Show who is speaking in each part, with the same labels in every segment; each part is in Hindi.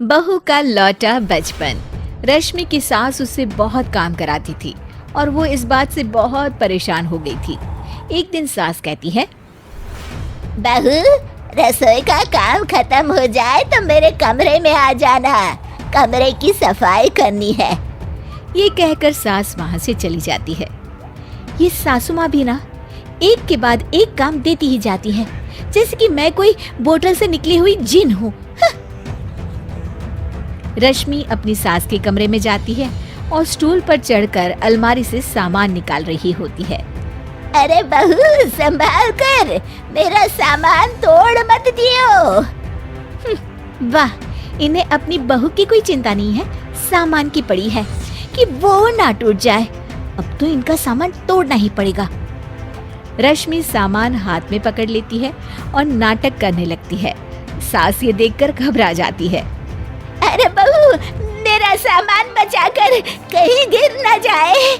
Speaker 1: बहू का लौटा बचपन। रश्मि की सास उससे बहुत काम कराती थी और वो इस बात से बहुत परेशान हो गई थी। एक दिन सास कहती है,
Speaker 2: बहू, रसोई का काम खत्म हो जाए तो मेरे कमरे में आ जाना, कमरे की सफाई करनी है।
Speaker 1: ये कहकर सास वहां से चली जाती है। ये सासू माँ भी ना एक के बाद एक काम देती ही जाती है, जैसे कि मैं कोई बोतल से निकली हुई जिन हूँ। रश्मि अपनी सास के कमरे में जाती है और स्टूल पर चढ़कर अलमारी से सामान निकाल रही होती है।
Speaker 2: अरे बहू, संभाल कर, मेरा सामान तोड़ मत दियो।
Speaker 1: वाह, इन्हें अपनी बहू की कोई चिंता नहीं है, सामान की पड़ी है कि वो ना टूट जाए। अब तो इनका सामान तोड़ना ही पड़ेगा। रश्मि सामान हाथ में पकड़ लेती है और नाटक करने लगती है। सास ये देखकर घबरा जाती है।
Speaker 2: अरे बहू, मेरा सामान बचाकर कहीं गिर न जाए।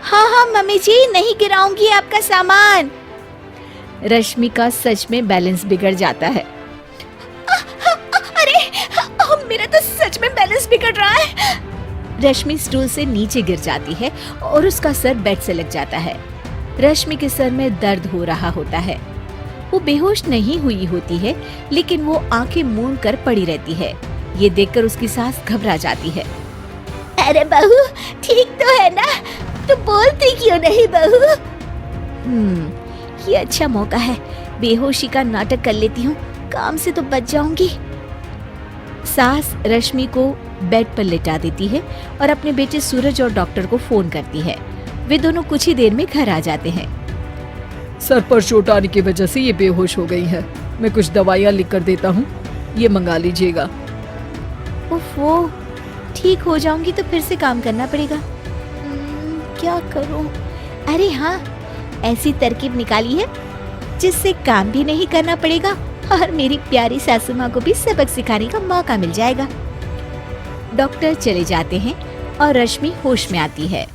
Speaker 1: हाँ मम्मी जी, नहीं गिराऊंगी आपका सामान। रश्मि का सच में बैलेंस बिगड़ जाता है।
Speaker 2: अरे मेरा तो सच में बैलेंस बिगड़ रहा है।
Speaker 1: रश्मि स्टूल से नीचे गिर जाती है और उसका सर बेड से लग जाता है। रश्मि के सर में दर्द हो रहा होता है। वो बेहोश नहीं हुई होती है, लेकिन वो आंखें मूंद कर पड़ी रहती है। ये देखकर उसकी सास घबरा जाती है।
Speaker 2: अरे बहू, ठीक तो है ना? तू बोलती क्यों नहीं बहू?
Speaker 1: ये अच्छा मौका है, बेहोशी का नाटक कर लेती हूँ, काम से तो बच जाऊंगी। सास रश्मि को बेड पर लेटा देती है और अपने बेटे सूरज और डॉक्टर को फोन करती है। वे दोनों कुछ ही देर में घर आ जाते हैं।
Speaker 3: सर पर चोट आने की वजह से ये बेहोश हो गई है। मैं कुछ दवाइयाँ लिख कर देता हूँ, ये मंगा लीजिएगा।
Speaker 1: वो ठीक हो जाऊंगी तो फिर से काम करना पड़ेगा। क्या करूं? अरे हाँ, ऐसी तरकीब निकाली है जिससे काम भी नहीं करना पड़ेगा और मेरी प्यारी सासू माँ को भी सबक सिखाने का मौका मिल जाएगा। डॉक्टर चले जाते हैं और रश्मि होश में आती है।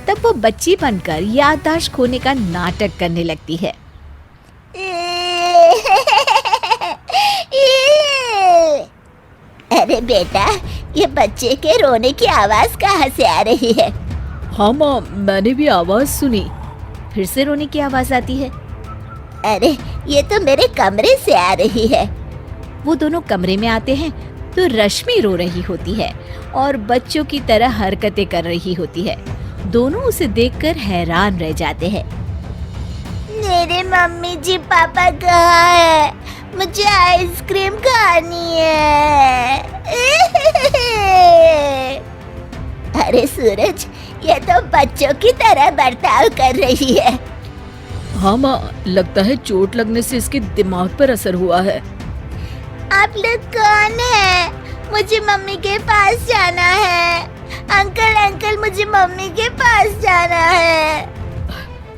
Speaker 1: तब वो बच्ची बनकर याददाश्त खोने का नाटक करने लगती है।
Speaker 2: अरे बेटा, ये बच्चे के रोने की आवाज कहाँ से आ रही है?
Speaker 3: हाँ माँ, मैंने भी आवाज सुनी।
Speaker 1: फिर से रोने की आवाज आती है।
Speaker 2: अरे ये तो मेरे कमरे से आ रही है।
Speaker 1: वो दोनों कमरे में आते हैं तो रश्मि रो रही होती है और बच्चों की तरह हरकतें कर रही होती है। दोनों उसे देखकर हैरान रह जाते हैं।
Speaker 2: मेरे मम्मी जी पापा कहाँ है? मुझे आइसक्रीम खानी है। अरे सूरज, ये तो बच्चों की तरह बर्ताव कर रही है।
Speaker 3: हाँ माँ, लगता है चोट लगने से इसके दिमाग पर असर हुआ है।
Speaker 2: आप लोग कौन है? मुझे मम्मी के पास जाना है। अंकल, मुझे मम्मी के पास जाना है।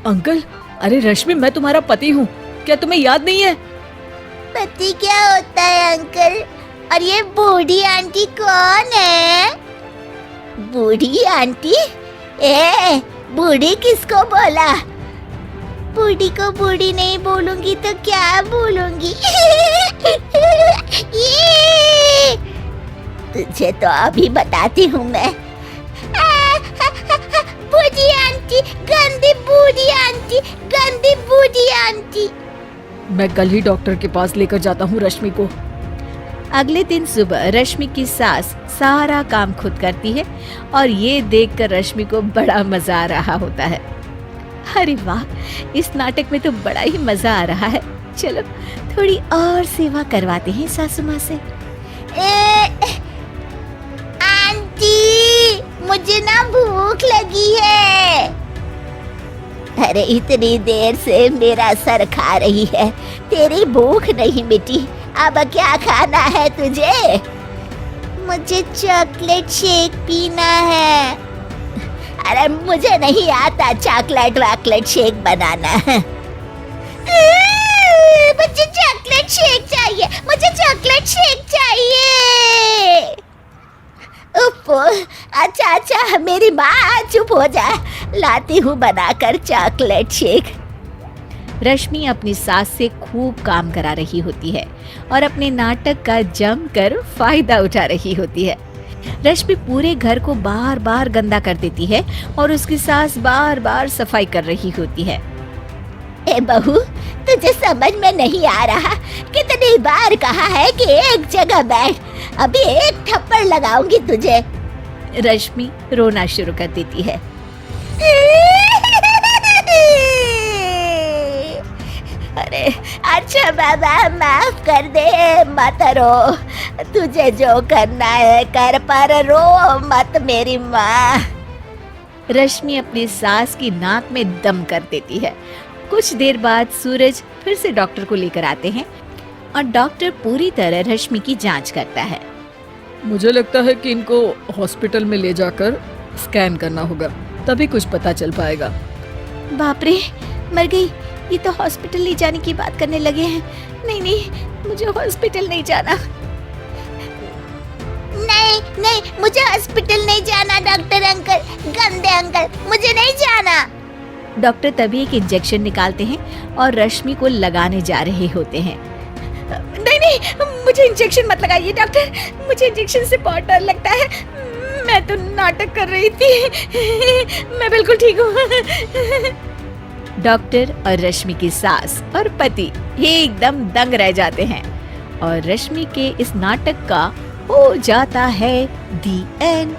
Speaker 3: अंकल? अरे रश्मि, मैं तुम्हारा पति हूँ, क्या तुम्हें याद नहीं है?
Speaker 2: पति क्या होता है अंकल? और ये बूढ़ी आंटी कौन है? बूढ़ी आंटी? बूढ़ी किसको बोला? बूढ़ी को बूढ़ी नहीं बोलूंगी तो क्या बोलूंगी? तुझे तो अभी बताती हूँ मैं। बूढ़ी आंटी, गंदी बूढ़ी आंटी, गंदी बूढ़ी आंटी।
Speaker 3: मैं कल ही डॉक्टर के पास लेकर जाता हूँ रश्मि को।
Speaker 1: अगले दिन सुबह रश्मि की सास सारा काम खुद करती है और ये देखकर रश्मि को बड़ा मजा आ रहा होता है। अरे वाह, इस नाटक में तो बड़ा ही मजा आ रहा है। चलो थोड़ी और सेवा करवाते हैं सासू माँ से।
Speaker 2: आंटी, मुझे ना भूख लगी है। अरे इतनी देर से मेरा सर खा रही है, तेरी भूख नहीं मिटी। अब क्या खाना है तुझे? मुझे चॉकलेट शेक पीना है। अरे मुझे नहीं आता चॉकलेट शेक बनाना। मुझे चॉकलेट शेक चाहिए, मुझे चॉकलेट शेक चाहिए। अच्छा, मेरी माँ चुप हो जा, लाती हूँ बनाकर चॉकलेट शेक।
Speaker 1: रश्मि अपनी सास से खूब काम करा रही होती है और अपने नाटक का जमकर फायदा उठा रही होती है। रश्मि पूरे घर को बार बार गंदा कर देती है और उसकी सास बार बार सफाई कर रही होती है।
Speaker 2: ए बहू, तुझे समझ में नहीं आ रहा? कितनी बार कहा है कि एक जगह बैठ, अभी एक थप्पड़ लगाऊंगी तुझे।
Speaker 1: रश्मि रोना शुरू कर देती है।
Speaker 2: अरे अच्छा बाबा, माफ कर दे, मत रो। तुझे जो करना है कर, पर रो मत मेरी माँ।
Speaker 1: रश्मि अपनी सास की नाक में दम कर देती है। कुछ देर बाद सूरज फिर से डॉक्टर को लेकर आते हैं और डॉक्टर पूरी तरह रश्मि की जांच करता है।
Speaker 3: मुझे लगता है कि इनको हॉस्पिटल में ले जाकर स्कैन करना होगा, तभी कुछ पता चल पाएगा।
Speaker 1: बाप रे, मर गई। ये तो हॉस्पिटल ले जाने की बात करने लगे हैं। नहीं नहीं, मुझे हॉस्पिटल नहीं जाना।
Speaker 2: नहीं नहीं, मुझे हॉस्पिटल नहीं जाना डॉक्टर अंकल, गंदे अंकल, मुझे नहीं जाना।
Speaker 1: डॉक्टर तभी एक इंजेक्शन निकालते हैं और रश्मि को लगाने जा रहे होते हैं। नहीं नहीं, मुझे इंजेक्शन मत लगाइए डॉक्टर, मुझे इंजेक्शन से बहुत डर लगता है। मैं तो नाटक कर रही थी, मैं बिल्कुल ठीक हूँ। डॉक्टर और रश्मि की सास और पति एकदम दंग रह जाते हैं और रश्मि के इस नाटक का हो जाता है दी एंड।